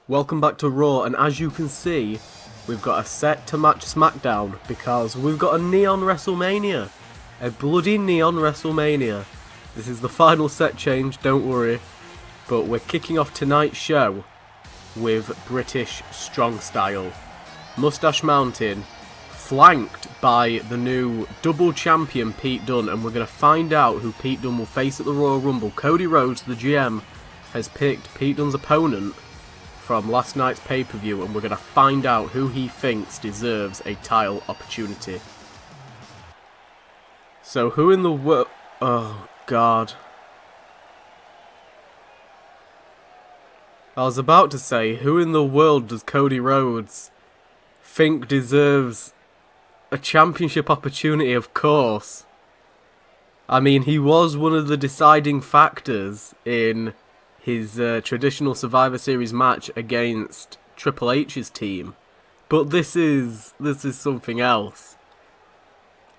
Welcome back to Raw, and as you can see, we've got a set to match SmackDown because we've got a neon WrestleMania. A bloody neon WrestleMania. This is the final set change, don't worry. But we're kicking off tonight's show with British Strong Style. Mustache Mountain, flanked by the new double champion Pete Dunne, and we're going to find out who Pete Dunne will face at the Royal Rumble. Cody Rhodes, the GM, has picked Pete Dunne's opponent from last night's pay-per-view, and we're going to find out who he thinks deserves a title opportunity. So who in the world... Oh, God. I was about to say, who in the world does Cody Rhodes think deserves a championship opportunity? Of course. I mean, he was one of the deciding factors in his traditional Survivor Series match against Triple H's team. But this is something else.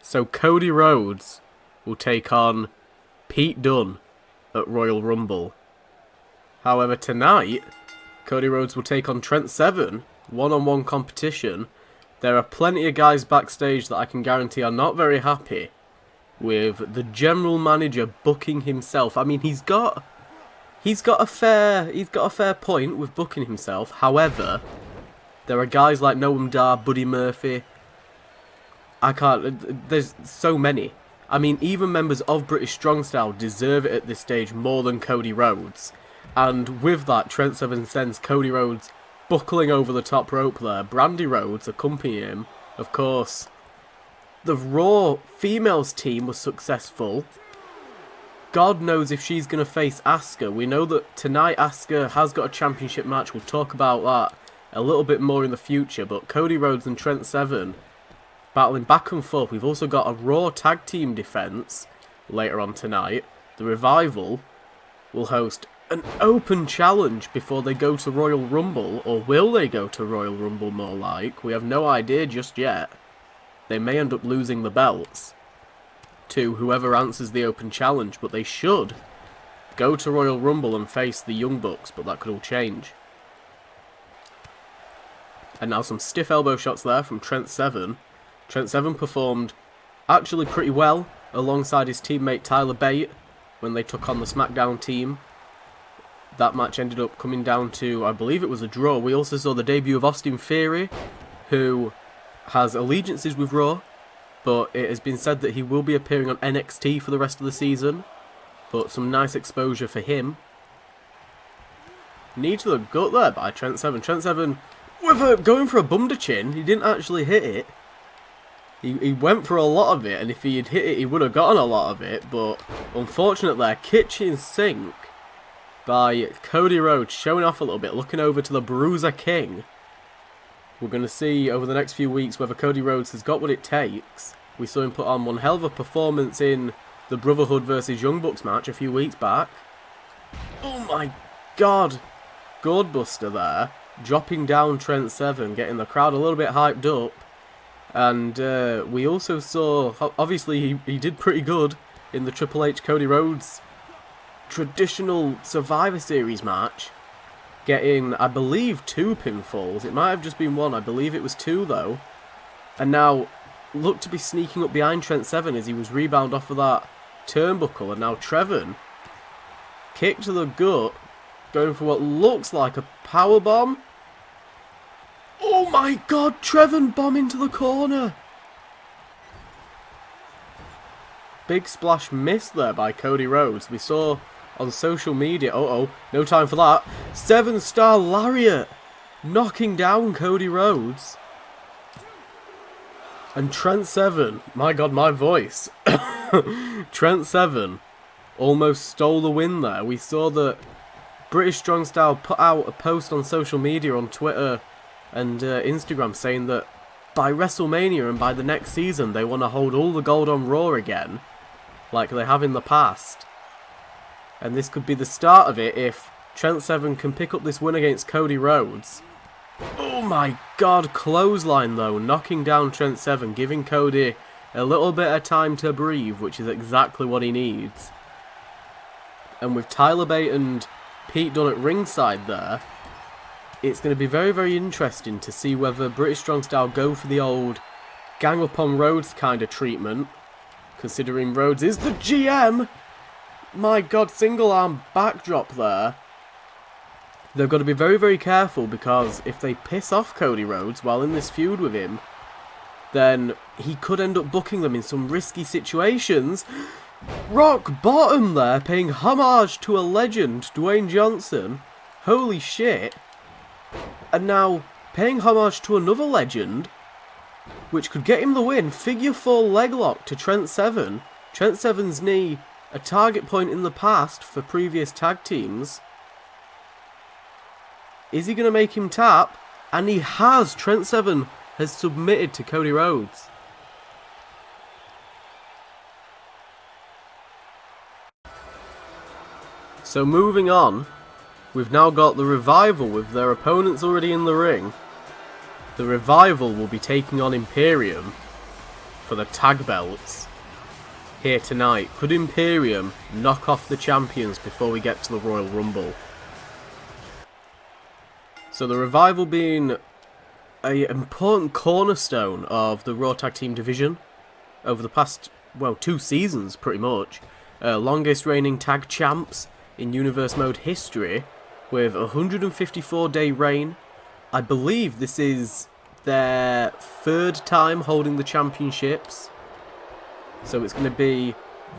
So Cody Rhodes will take on Pete Dunne at Royal Rumble. However, tonight, Cody Rhodes will take on Trent Seven, one-on-one competition. There are plenty of guys backstage that I can guarantee are not very happy with the general manager booking himself. I mean, he's got a fair point with booking himself. However, there are guys like Noam Dar, Buddy Murphy. There's so many. I mean, even members of British Strong Style deserve it at this stage more than Cody Rhodes. And with that, Trent Seven sends Cody Rhodes buckling over the top rope there. Brandy Rhodes accompanying him. Of course, the Raw females team was successful. God knows if she's going to face Asuka. We know that tonight Asuka has got a championship match. We'll talk about that a little bit more in the future. But Cody Rhodes and Trent Seven battling back and forth. We've also got a Raw tag team defense later on tonight. The Revival will host an open challenge before they go to Royal Rumble. Or will they go to Royal Rumble more like? We have no idea just yet. They may end up losing the belts to whoever answers the open challenge, but they should go to Royal Rumble and face the Young Bucks, but that could all change. And now some stiff elbow shots there from Trent Seven. Trent Seven performed actually pretty well alongside his teammate Tyler Bate when they took on the SmackDown team. That match ended up coming down to, I believe it was a draw. We also saw the debut of Austin Theory, who has allegiances with Raw, but it has been said that he will be appearing on NXT for the rest of the season. But some nice exposure for him. Knee to the gut there by Trent Seven. Trent Seven going for a bum to chin. He didn't actually hit it. He went for a lot of it, and if he had hit it, he would have gotten a lot of it. But unfortunately, a kitchen sink by Cody Rhodes, showing off a little bit, looking over to the Bruiser King. We're going to see over the next few weeks whether Cody Rhodes has got what it takes. We saw him put on one hell of a performance in the Brotherhood versus Young Bucks match a few weeks back. Oh my God. Gourdbuster there, dropping down Trent Seven, getting the crowd a little bit hyped up. And we also saw, obviously he did pretty good in the Triple H Cody Rhodes traditional Survivor Series match, getting, I believe, 2 pinfalls. It might have just been 1. I believe it was 2, though. And now, looked to be sneaking up behind Trent Seven as he was rebound off of that turnbuckle. And now Trevin, kick to the gut, going for what looks like a powerbomb. Oh my God, Trevin bomb into the corner. Big splash miss there by Cody Rhodes. We saw on social media, no time for that, 7-star lariat, knocking down Cody Rhodes. And Trent Seven, my God, my voice. Trent Seven almost stole the win there. We saw that British Strong Style put out a post on social media, on Twitter and Instagram, saying that by WrestleMania and by the next season, they want to hold all the gold on Raw again, like they have in the past. And this could be the start of it if Trent Seven can pick up this win against Cody Rhodes. Oh my God, clothesline though, knocking down Trent Seven, giving Cody a little bit of time to breathe, which is exactly what he needs. And with Tyler Bate and Pete Dunne at ringside there, it's going to be very, very interesting to see whether British Strong Style go for the old gang up on Rhodes kind of treatment, considering Rhodes is the GM. My God, single arm backdrop there. They've got to be very, very careful, because if they piss off Cody Rhodes while in this feud with him, then he could end up booking them in some risky situations. Rock bottom there, paying homage to a legend, Dwayne Johnson. Holy shit. And now paying homage to another legend, which could get him the win. Figure 4 leg lock to Trent Seven. Trent Seven's knee, a target point in the past for previous tag teams. Is he going to make him tap? And he has. Trent Seven has submitted to Cody Rhodes. So moving on, we've now got the Revival with their opponents already in the ring. The Revival will be taking on Imperium for the tag belts here tonight. Could Imperium knock off the champions before we get to the Royal Rumble? So the Revival being an important cornerstone of the Raw Tag Team division over the past, well, 2 seasons pretty much. Longest reigning tag champs in Universe Mode history, with a 154-day reign. I believe this is their 3rd time holding the championships. So it's going to be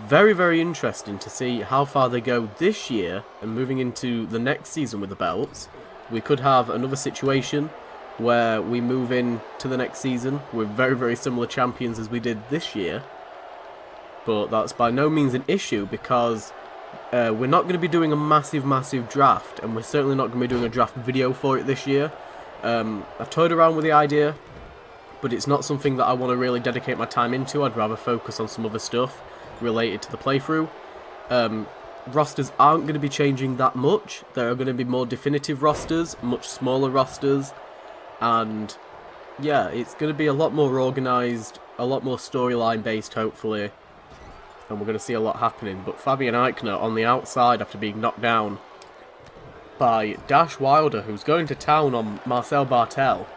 very, very interesting to see how far they go this year, and moving into the next season with the belts. We could have another situation where we move in to the next season with very, very similar champions as we did this year. But that's by no means an issue, because we're not going to be doing a massive, massive draft, and we're certainly not going to be doing a draft video for it this year. I've toyed around with the idea, but it's not something that I want to really dedicate my time into. I'd rather focus on some other stuff related to the playthrough. Rosters aren't going to be changing that much. There are going to be more definitive rosters, much smaller rosters, and yeah, it's going to be a lot more organised, a lot more storyline based, hopefully. And we're going to see a lot happening. But Fabian Eichner on the outside after being knocked down by Dash Wilder, who's going to town on Marcel Bartel.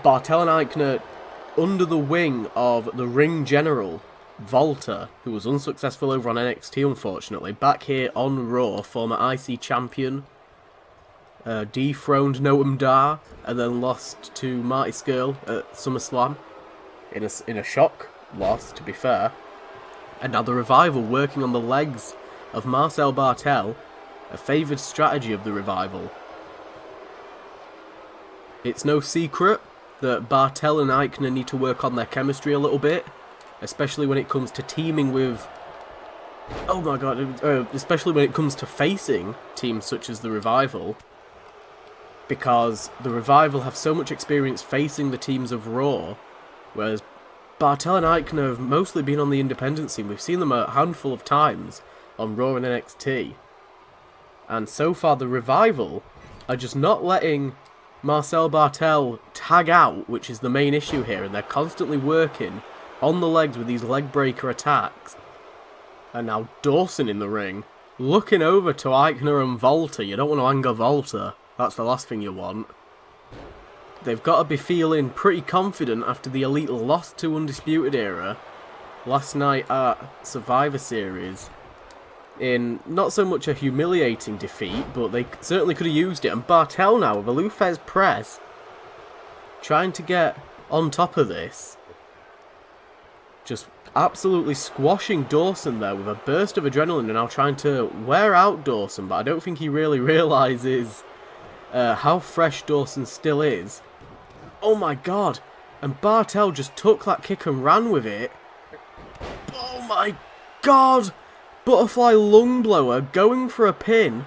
Bartel and Eichner under the wing of the ring general, Volta, who was unsuccessful over on NXT, unfortunately. Back here on Raw, former IC champion, dethroned Noam Dar, and then lost to Marty Scurll at SummerSlam in a shock loss, to be fair. And now the Revival working on the legs of Marcel Bartel, a favoured strategy of the Revival. It's no secret that Bartel and Eichner need to work on their chemistry a little bit, especially when it comes to teaming with... Oh my god, especially when it comes to facing teams such as the Revival, because the Revival have so much experience facing the teams of Raw, whereas Bartel and Eichner have mostly been on the independent scene. We've seen them a handful of times on Raw and NXT. And so far the Revival are just not letting Marcel Bartel tag out, which is the main issue here, and they're constantly working on the legs with these leg breaker attacks. And now Dawson in the ring, looking over to Eichner and Volta. You don't want to anger Volta. That's the last thing you want. They've got to be feeling pretty confident after the Elite lost to Undisputed Era last night at Survivor Series. In not so much a humiliating defeat, but they certainly could have used it. And Bartel now with a Lou Thesz press, trying to get on top of this. Just absolutely squashing Dawson there with a burst of adrenaline, and now trying to wear out Dawson, but I don't think he really realises how fresh Dawson still is. Oh my god! And Bartel just took that kick and ran with it. Oh my god! Butterfly lung blower going for a pin.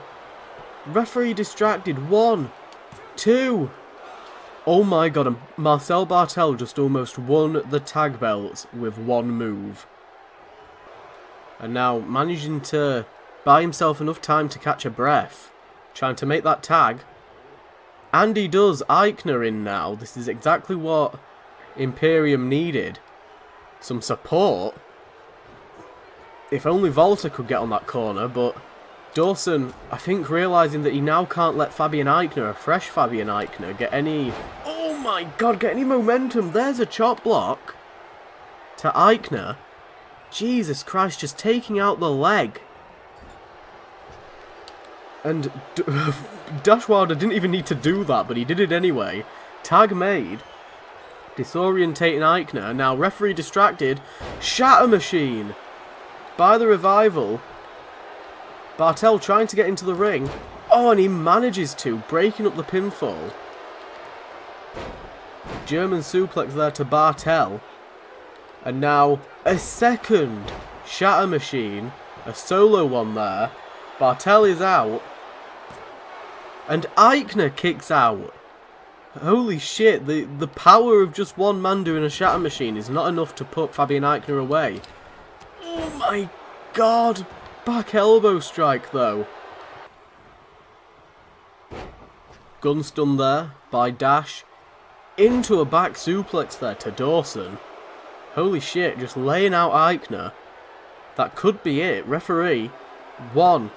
Referee distracted. 1, 2. Oh my god, and Marcel Bartel just almost won the tag belts with one move. And now managing to buy himself enough time to catch a breath, trying to make that tag. And he does. Eichner in now. This is exactly what Imperium needed. Some support. If only Volta could get on that corner, but Dawson, I think, realising that he now can't let Fabian Eichner, a fresh Fabian Eichner, get any... Oh my god, get any momentum. There's a chop block to Eichner. Jesus Christ, just taking out the leg. And Dashwilder didn't even need to do that, but he did it anyway. Tag made. Disorientating Eichner. Now referee distracted. Shatter Machine by the Revival. Bartel trying to get into the ring. Oh, and he manages to, breaking up the pinfall. German suplex there to Bartel. And now a second Shatter Machine. A solo one there. Bartel is out. And Eichner kicks out. Holy shit, the power of just one man doing a Shatter Machine is not enough to put Fabian Eichner away. Oh my god. Back elbow strike though. Gun stun there by Dash. Into a back suplex there to Dawson. Holy shit, just laying out Eichner. That could be it. Referee. 1,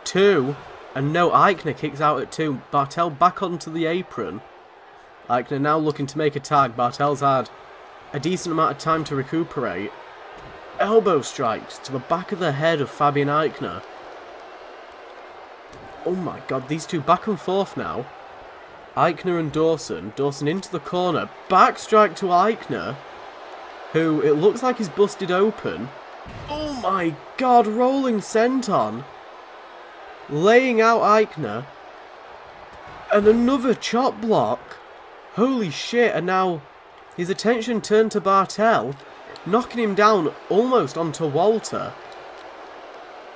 2, and no, Eichner kicks out at 2. Bartel back onto the apron. Eichner now looking to make a tag. Bartel's had a decent amount of time to recuperate. Elbow strikes to the back of the head of Fabian Eichner. Oh my god, these two back and forth now. Eichner and Dawson. Dawson into the corner. Back strike to Eichner, who it looks like he's busted open. Oh my god, rolling senton. Laying out Eichner. And another chop block. Holy shit, and now his attention turned to Bartel, knocking him down almost onto Walter.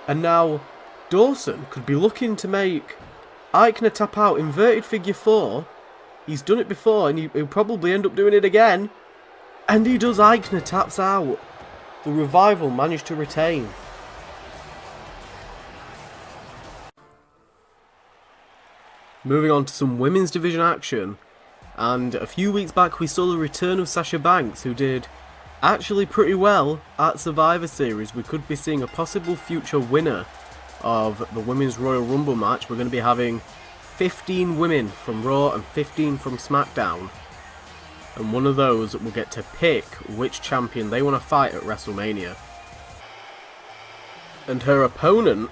And now Dawson could be looking to make Eichner tap out. Inverted figure 4. He's done it before and he'll probably end up doing it again. And he does. Eichner taps out. The Revival managed to retain. Moving on to some women's division action. And a few weeks back we saw the return of Sasha Banks, who did actually pretty well at Survivor Series. We could be seeing a possible future winner of the Women's Royal Rumble match. We're going to be having 15 women from Raw and 15 from SmackDown. And one of those will get to pick which champion they want to fight at WrestleMania. And her opponent,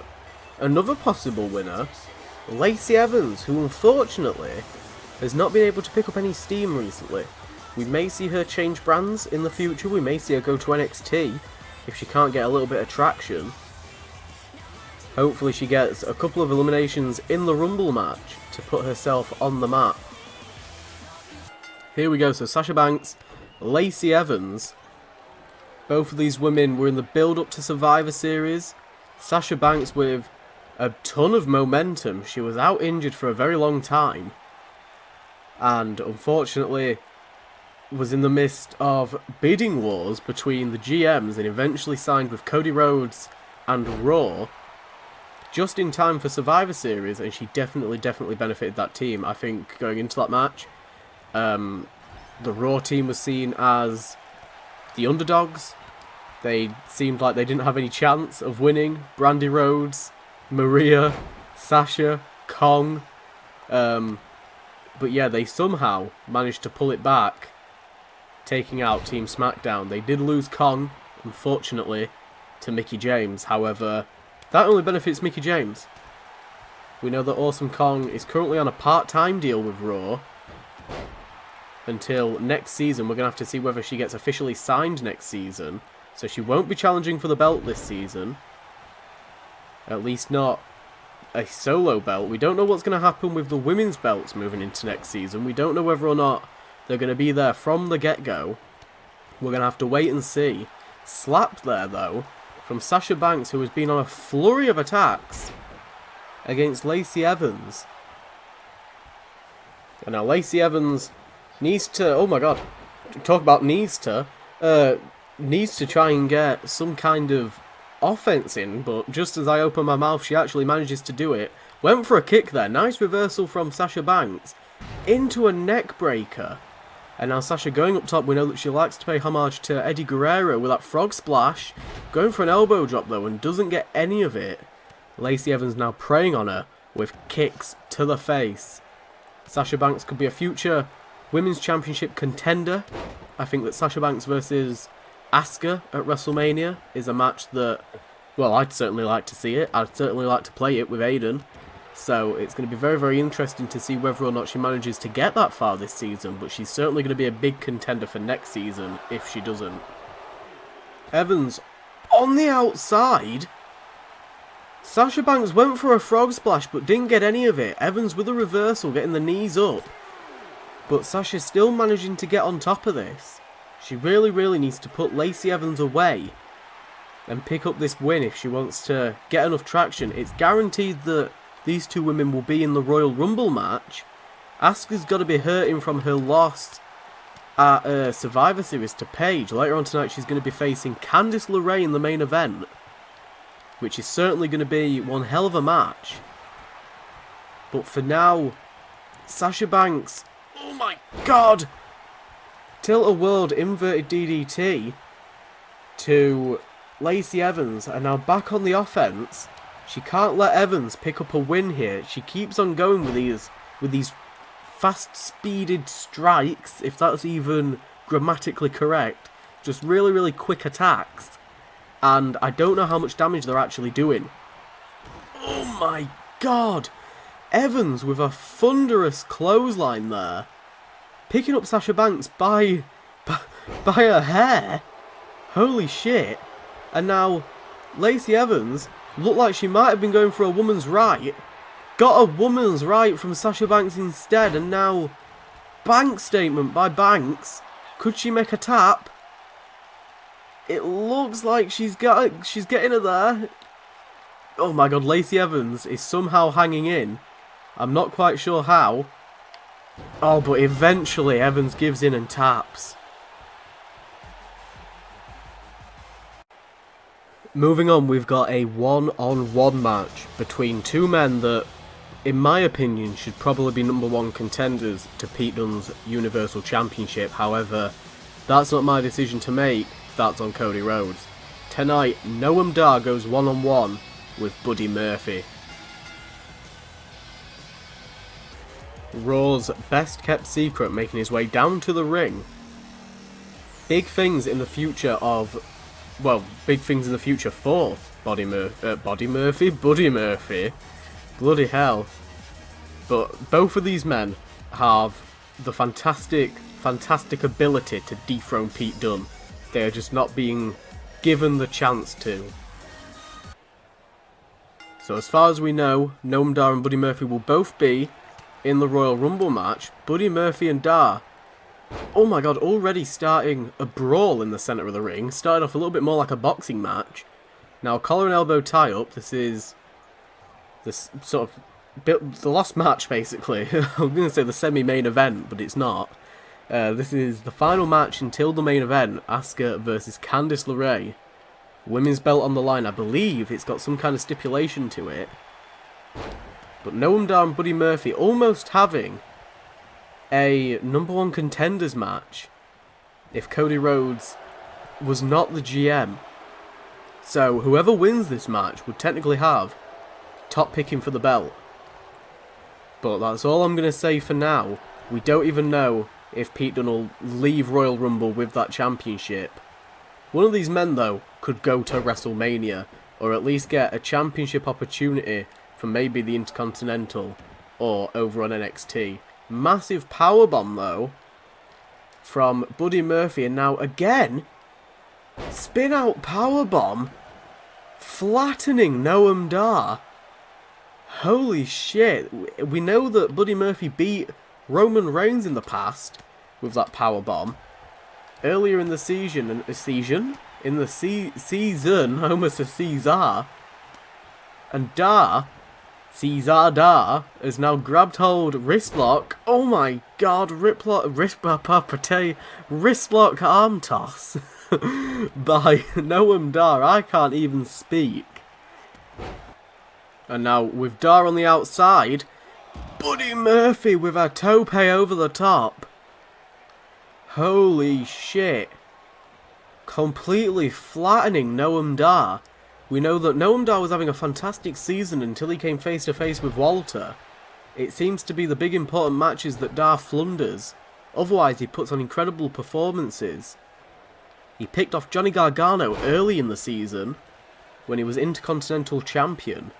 another possible winner, Lacey Evans, who unfortunately has not been able to pick up any steam recently. We may see her change brands in the future. We may see her go to NXT if she can't get a little bit of traction. Hopefully she gets a couple of eliminations in the Rumble match to put herself on the map. Here we go, so Sasha Banks, Lacey Evans. Both of these women were in the build-up to Survivor Series. Sasha Banks with a ton of momentum. She was out injured for a very long time. And unfortunately was in the midst of bidding wars between the GMs and eventually signed with Cody Rhodes and Raw just in time for Survivor Series, and she definitely benefited that team. I think going into that match, the Raw team was seen as the underdogs. They seemed like they didn't have any chance of winning. Brandy Rhodes, Maria, Sasha, Kong. But yeah, they somehow managed to pull it back, taking out Team SmackDown. They did lose Kong, unfortunately, to Mickie James. However, that only benefits Mickie James. We know that Awesome Kong is currently on a part-time deal with Raw until next season. We're going to have to see whether she gets officially signed next season. So she won't be challenging for the belt this season. At least not a solo belt. We don't know what's going to happen with the women's belts moving into next season. We don't know whether or not they're going to be there from the get-go. We're going to have to wait and see. Slapped there, though, from Sasha Banks, who has been on a flurry of attacks against Lacey Evans. And now Lacey Evans needs to... Oh my god. Talk about needs to. Needs to try and get some kind of offense in, but just as I open my mouth, she actually manages to do it. Went for a kick there. Nice reversal from Sasha Banks into a neck breaker. And now Sasha going up top. We know that she likes to pay homage to Eddie Guerrero with that frog splash. Going for an elbow drop though and doesn't get any of it. Lacey Evans now preying on her with kicks to the face. Sasha Banks could be a future Women's Championship contender. I think that Sasha Banks versus Asuka at WrestleMania is a match that, well, I'd certainly like to see it. I'd certainly like to play it with Aiden. So it's going to be very, very interesting to see whether or not she manages to get that far this season. But she's certainly going to be a big contender for next season if she doesn't. Evans on the outside. Sasha Banks went for a frog splash but didn't get any of it. Evans with a reversal, getting the knees up. But Sasha's still managing to get on top of this. She really, really needs to put Lacey Evans away and pick up this win if she wants to get enough traction. It's guaranteed that these two women will be in the Royal Rumble match. Asuka's got to be hurting from her loss at Survivor Series to Paige. Later on tonight she's going to be facing Candice LeRae in the main event, which is certainly going to be one hell of a match. But for now, Sasha Banks, oh my god, tilt-a-world inverted DDT to Lacey Evans, and now back on the offense. She can't let Evans pick up a win here. She keeps on going with these fast-speeded strikes, if that's even grammatically correct. Just really, really quick attacks. And I don't know how much damage they're actually doing. Oh my god! Evans with a thunderous clothesline there. Picking up Sasha Banks by her hair. Holy shit. And now Lacey Evans looked like she might have been going for a woman's right. Got a woman's right from Sasha Banks instead. And now bank statement by Banks. Could she make a tap? It looks like she's getting her there. Oh my god, Lacey Evans is somehow hanging in. I'm not quite sure how. Oh, but eventually Evans gives in and taps. Moving on, we've got a one-on-one match between two men that, in my opinion, should probably be #1 contenders to Pete Dunne's Universal Championship. However, that's not my decision to make. That's on Cody Rhodes. Tonight, Noam Dar goes one-on-one with Buddy Murphy. Raw's best kept secret making his way down to the ring. Big things in the future of, well, big things in the future for Buddy Murphy. Bloody hell. But both of these men have the fantastic ability to dethrone Pete Dunne. They are just not being given the chance to. So as far as we know, Noam Dar and Buddy Murphy will both be in the Royal Rumble match. Buddy Murphy and Dar, oh my god, already starting a brawl in the centre of the ring. Started off a little bit more like a boxing match. Now, collar and elbow tie-up. This is this sort of the last match, basically. I'm going to say the semi-main event, but it's not. This is the final match until the main event. Asuka versus Candice LeRae. Women's belt on the line. I believe it's got some kind of stipulation to it. But Noam Dar and Buddy Murphy almost having a #1 contenders match if Cody Rhodes was not the GM. So whoever wins this match would technically have top picking for the belt. But that's all I'm going to say for now. We don't even know if Pete Dunne will leave Royal Rumble with that championship. One of these men, though, could go to WrestleMania, or at least get a championship opportunity for maybe the Intercontinental, or over on NXT. Massive powerbomb, though, from Buddy Murphy, and now again, spin-out powerbomb, flattening Noam Dar. Holy shit. We know that Buddy Murphy beat Roman Reigns in the past with that powerbomb. Earlier in the season, I almost said Caesar, and Dar, Caesar Dar, has now grabbed hold, wrist lock, oh my god, wrist lock arm toss by Noam Dar. I can't even speak. And now with Dar on the outside, Buddy Murphy with a tope over the top. Holy shit. Completely flattening Noam Dar. We know that Noam Dar was having a fantastic season until he came face to face with Walter. It seems to be the big important matches that Dar flunders. Otherwise, he puts on incredible performances. He picked off Johnny Gargano early in the season, when he was Intercontinental Champion.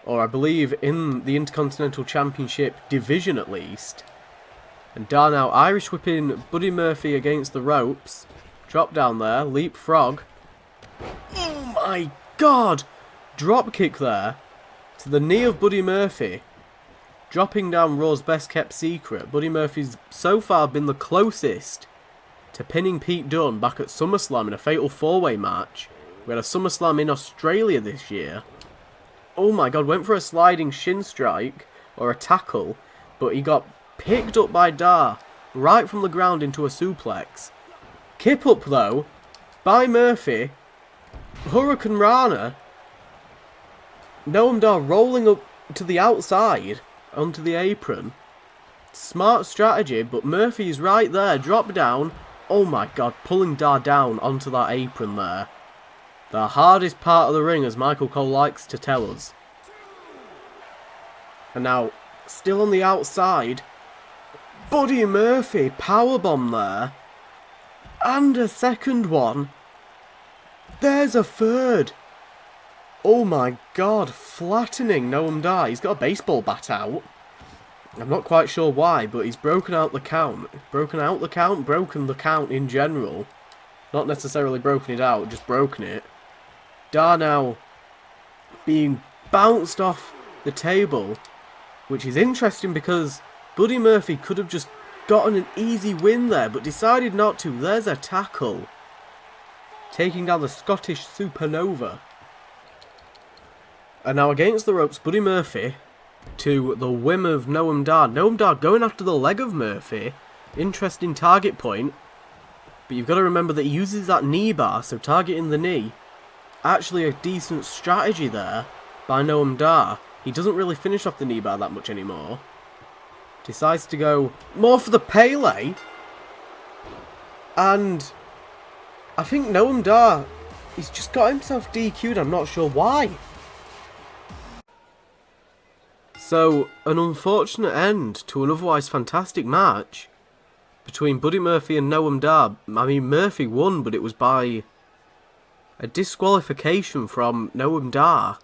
Or I believe in the Intercontinental Championship division at least. And Dar now Irish whipping Buddy Murphy against the ropes. Drop down there, leapfrog. Oh my god! Drop kick there to the knee of Buddy Murphy. Dropping down Raw's best kept secret. Buddy Murphy's so far been the closest to pinning Pete Dunne back at SummerSlam in a fatal 4-way match. We had a SummerSlam in Australia this year. Oh my god, went for a sliding shin strike or a tackle, but he got picked up by Dar right from the ground into a suplex. Kip up though by Murphy. Hurricane Rana. Noam Dar rolling up to the outside onto the apron. Smart strategy, but Murphy's right there. Drop down. Oh my god, pulling Dar down onto that apron there. The hardest part of the ring, as Michael Cole likes to tell us. And now, still on the outside, Buddy Murphy, powerbomb there. And a second one. There's a third. Oh my god, flattening Noam Dar. He's got a baseball bat out. I'm not quite sure why, but he's broken out the count. Broken the count in general. Not necessarily broken it out, just broken it. Dar now being bounced off the table, which is interesting because Buddy Murphy could have just gotten an easy win there, but decided not to. There's a tackle. Taking down the Scottish Supernova. And now against the ropes, Buddy Murphy to the whim of Noam Dar. Noam Dar going after the leg of Murphy. Interesting target point. But you've got to remember that he uses that knee bar, so targeting the knee. Actually a decent strategy there by Noam Dar. He doesn't really finish off the knee bar that much anymore. Decides to go more for the Pele. And I think Noam Dar, he's just got himself DQ'd. I'm not sure why. So, an unfortunate end to an otherwise fantastic match between Buddy Murphy and Noam Dar. I mean, Murphy won, but it was by a disqualification from Noam Dar.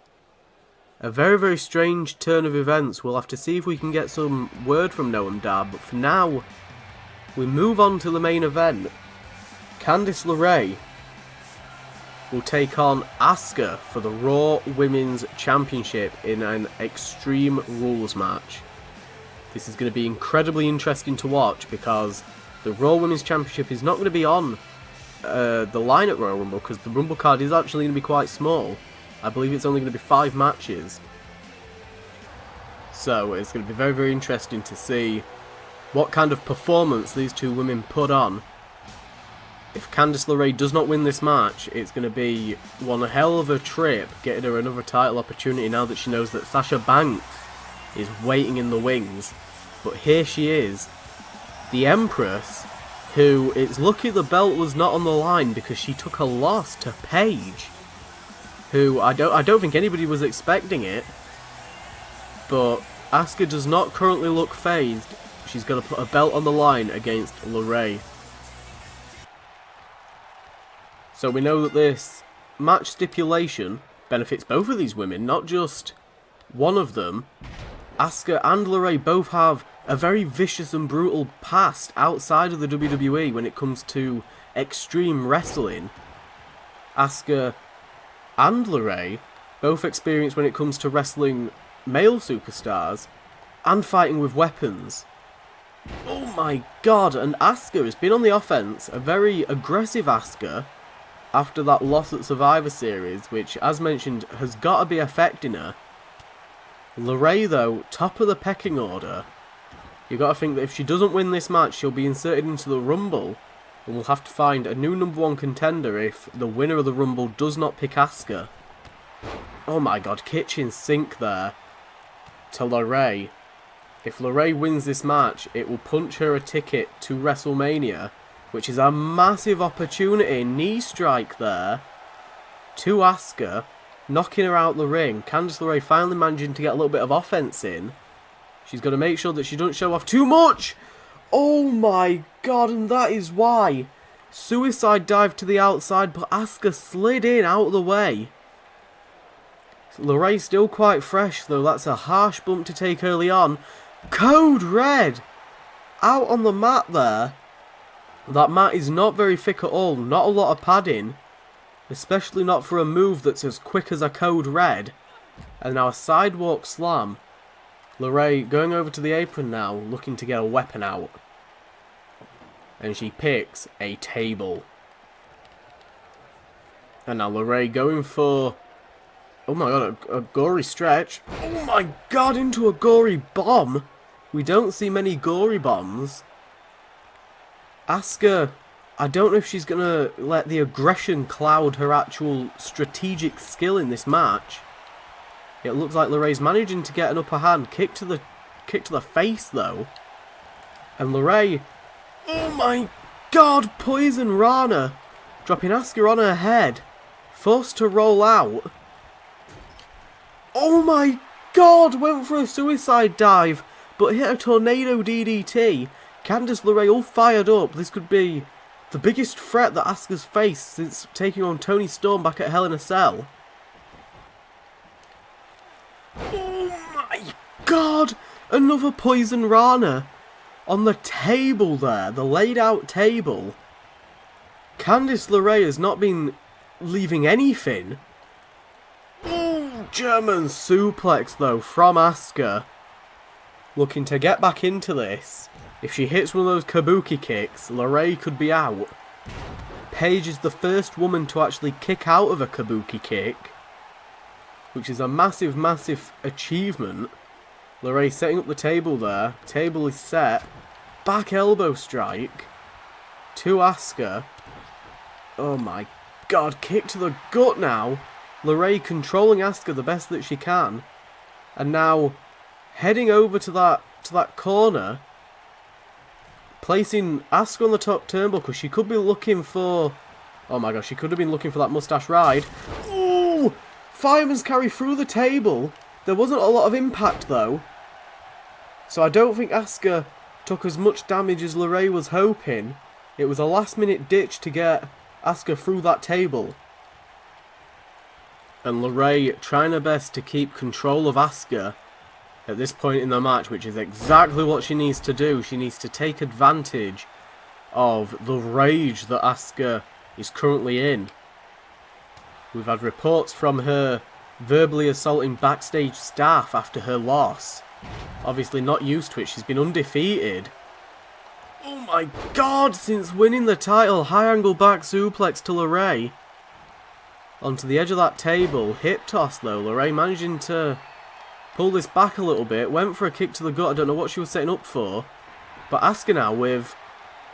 A very, very strange turn of events. We'll have to see if we can get some word from Noam Dar, but for now, we move on to the main event. Candice LeRae will take on Asuka for the Raw Women's Championship in an Extreme Rules match. This is going to be incredibly interesting to watch because the Raw Women's Championship is not going to be on the line at Royal Rumble because the Rumble card is actually going to be quite small. I believe it's only going to be 5 matches. So it's going to be very, very interesting to see what kind of performance these two women put on. If Candice LeRae does not win this match, it's going to be one hell of a trip getting her another title opportunity now that she knows that Sasha Banks is waiting in the wings. But here she is, the Empress, who it's lucky the belt was not on the line because she took a loss to Paige, who I don't think anybody was expecting it. But Asuka does not currently look phased. She's going to put a belt on the line against LeRae. So we know that this match stipulation benefits both of these women, not just one of them. Asuka and LeRae both have a very vicious and brutal past outside of the WWE when it comes to extreme wrestling. Asuka and LeRae both experience when it comes to wrestling male superstars and fighting with weapons. Oh my god, and Asuka has been on the offense, a very aggressive Asuka, after that loss at Survivor Series, which, as mentioned, has got to be affecting her. LeRae, though, top of the pecking order. You've got to think that if she doesn't win this match, she'll be inserted into the Rumble, and we'll have to find a new #1 contender if the winner of the Rumble does not pick Asuka. Oh my god, kitchen sink there to LeRae. If LeRae wins this match, it will punch her a ticket to WrestleMania, which is a massive opportunity. Knee strike there. to Asuka, knocking her out the ring. Candice LeRae finally managing to get a little bit of offense in. She's got to make sure that she doesn't show off too much. Oh my god, and that is why. Suicide dive to the outside, but Asuka slid in out of the way. LeRae still quite fresh, though. That's a harsh bump to take early on. Code Red out on the mat there. That mat is not very thick at all. Not a lot of padding. Especially not for a move that's as quick as a Code Red. And now a sidewalk slam. LeRae going over to the apron now, looking to get a weapon out. And she picks a table. And now LeRae going for... oh my god, a gory stretch. Oh my god, into a gory bomb. We don't see many gory bombs. Asuka, I don't know if she's going to let the aggression cloud her actual strategic skill in this match. It looks like LeRae's managing to get an upper hand. Kick to the face, though. And LeRae... oh my god, Poison Rana. Dropping Asuka on her head. Forced to roll out. Oh my god, went for a suicide dive, but hit a tornado DDT. Candice LeRae all fired up. This could be the biggest threat that Asuka's faced since taking on Toni Storm back at Hell in a Cell. Oh my god, another Poison Rana on the table there, the laid out table. Candice LeRae has not been leaving anything. German suplex though from Asuka. Looking to get back into this. If she hits one of those kabuki kicks, LeRae could be out. Paige is the first woman to actually kick out of a kabuki kick, which is a massive, massive achievement. LeRae setting up the table there. Table is set. Back elbow strike to Asuka. Oh my god, kick to the gut now. LeRae controlling Asuka the best that she can. And now heading over to that corner. Placing Asuka on the top turnbuckle. She could be looking for... oh my gosh, she could have been looking for that mustache ride. Ooh! Fireman's carry through the table. There wasn't a lot of impact though. So I don't think Asuka took as much damage as LeRae was hoping. It was a last minute ditch to get Asuka through that table. And LeRae trying her best to keep control of Asuka at this point in the match, which is exactly what she needs to do. She needs to take advantage of the rage that Asuka is currently in. We've had reports from her verbally assaulting backstage staff after her loss. Obviously not used to it. She's been undefeated. Oh my god, since winning the title, high angle back suplex to LeRae. Onto the edge of that table. Hip toss though. LeRae managing to pull this back a little bit. Went for a kick to the gut. I don't know what she was setting up for. But Asuka now with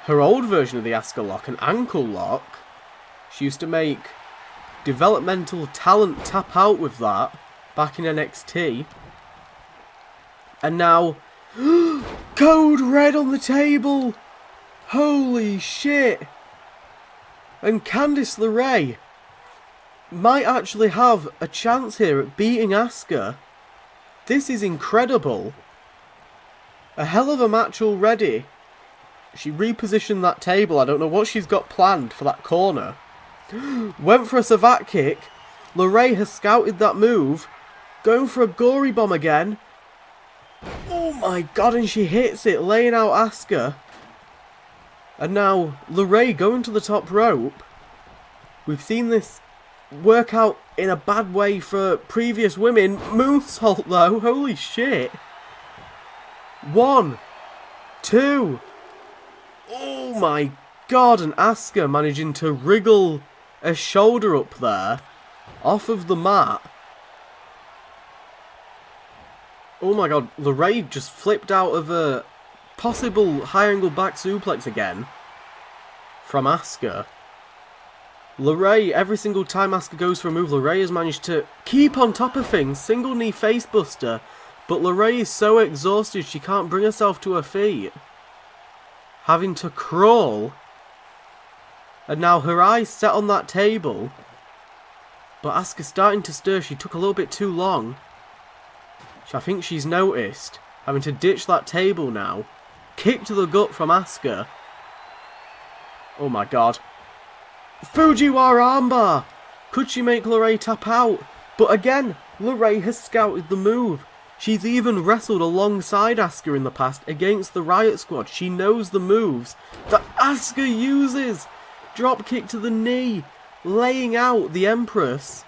her old version of the Asuka lock, an ankle lock. She used to make developmental talent tap out with that back in NXT. And now Code Red on the table. Holy shit. And Candice LeRae might actually have a chance here at beating Asuka. This is incredible. A hell of a match already. She repositioned that table. I don't know what she's got planned for that corner. Went for a Savat kick. LeRae has scouted that move. Going for a gory bomb again. Oh my god, and she hits it, laying out Asuka. And now LeRae going to the top rope. We've seen this work out in a bad way for previous women. Moonsault though, holy shit. 1, 2. Oh my god, and Asuka managing to wriggle a shoulder up there off of the mat. Oh my god, LeRae just flipped out of a possible high angle back suplex again from Asuka. LeRae, every single time Asuka goes for a move, LeRae has managed to keep on top of things. Single knee facebuster. But LeRae is so exhausted she can't bring herself to her feet. Having to crawl. And now her eyes set on that table. But Asuka's starting to stir. She took a little bit too long. I think she's noticed. Having to ditch that table now. Kick to the gut from Asuka. Oh my god. Fujiwara armbar! Could she make LeRae tap out? But again, LeRae has scouted the move. She's even wrestled alongside Asuka in the past against the Riot Squad. She knows the moves that Asuka uses. Drop kick to the knee. Laying out the Empress.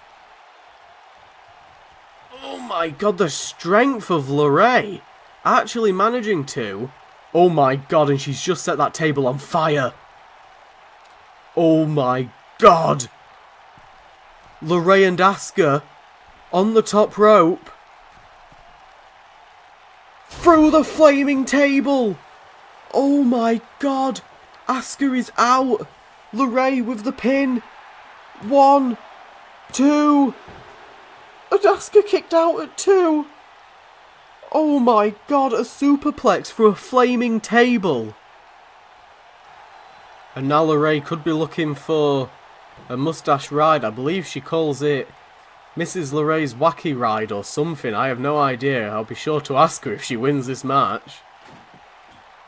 Oh my god, the strength of LeRae. Actually managing to. Oh my god, and she's just set that table on fire. Oh my god. LeRae and Asuka on the top rope. Through the flaming table. Oh my god. Asuka is out. LeRae with the pin. 1, 2. And Asuka kicked out at 2. Oh my god, a superplex through a flaming table. And now LeRae could be looking for a mustache ride. I believe she calls it Mrs. LeRae's wacky ride or something. I have no idea. I'll be sure to ask her if she wins this match.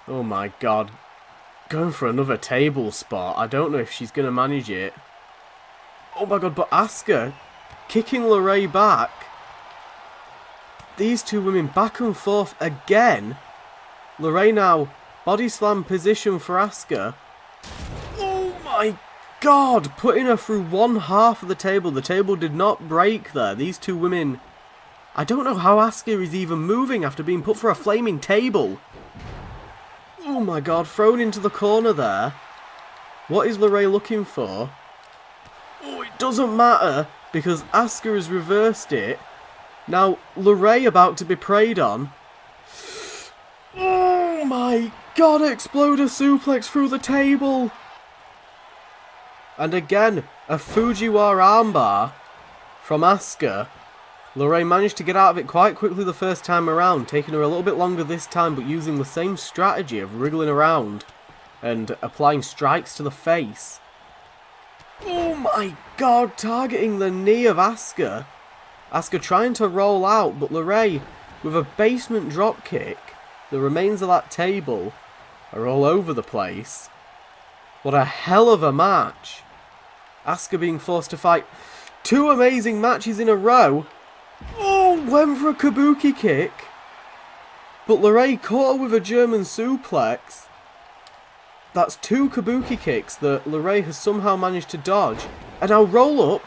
Oh my god. Going for another table spot. I don't know if she's going to manage it. Oh my god, but Asuka kicking LeRae back. These two women back and forth again. LeRae now body slam position for Asuka. Oh my god, putting her through one half of the table. The table did not break there. These two women, I don't know how Asuka is even moving after being put for a flaming table. Oh my god, thrown into the corner there. What is LeRae looking for? Oh, it doesn't matter because Asuka has reversed it. Now, LeRae about to be preyed on. Oh my god, exploder suplex through the table. And again, a Fujiwara armbar from Asuka. LeRae managed to get out of it quite quickly the first time around, taking her a little bit longer this time, but using the same strategy of wriggling around and applying strikes to the face. Oh my god, targeting the knee of Asuka. Asuka trying to roll out, but LeRae with a basement drop kick. The remains of that table are all over the place. What a hell of a match. Asuka being forced to fight 2 amazing matches in a row. Oh, went for a kabuki kick. But LeRae caught her with a German suplex. That's 2 kabuki kicks that LeRae has somehow managed to dodge. And now roll up.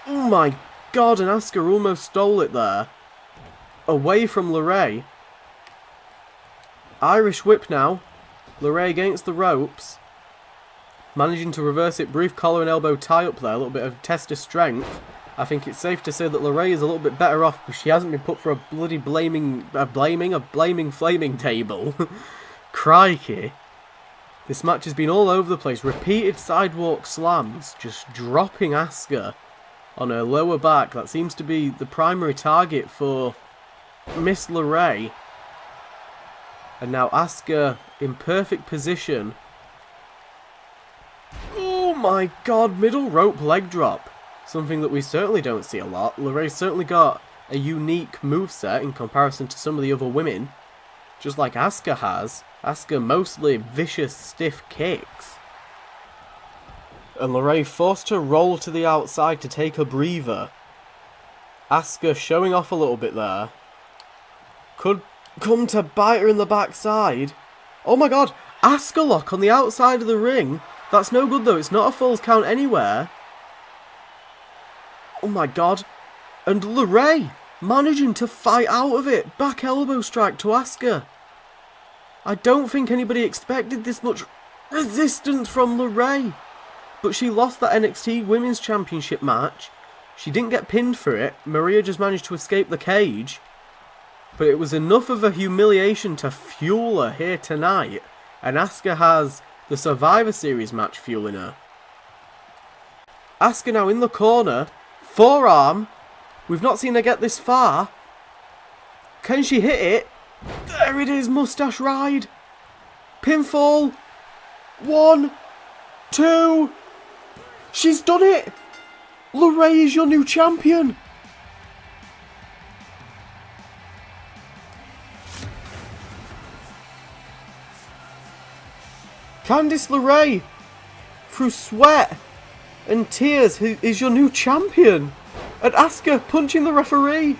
Oh my god, and Asuka almost stole it there. Away from LeRae. Irish whip now. LeRae against the ropes. Managing to reverse it. Brief collar and elbow tie up there. A little bit of test of strength. I think it's safe to say that LeRae is a little bit better off because she hasn't been put for a bloody blaming flaming table. Crikey. This match has been all over the place. Repeated sidewalk slams. Just dropping Asuka on her lower back. That seems to be the primary target for Miss LeRae. And now Asuka in perfect position. Oh my god, middle rope leg drop. Something that we certainly don't see a lot. LeRae's certainly got a unique moveset in comparison to some of the other women. Just like Asuka has. Asuka mostly vicious, stiff kicks. And LeRae forced to roll to the outside to take a breather. Asuka showing off a little bit there. Could come to bite her in the backside. Oh my god, Asuka lock on the outside of the ring. That's no good though, it's not a falls count anywhere. Oh my god. And LeRae managing to fight out of it. Back elbow strike to Asuka. I don't think anybody expected this much resistance from LeRae. But she lost that NXT Women's Championship match. She didn't get pinned for it. Maria just managed to escape the cage. But it was enough of a humiliation to fuel her here tonight. And Asuka has the Survivor Series match fueling her. Asuka now in the corner. Forearm. We've not seen her get this far. Can she hit it? There it is, mustache ride. Pinfall. 1, 2. She's done it! LeRae is your new champion! Candice LeRae, through sweat and tears, who is your new champion. And Asuka punching the referee.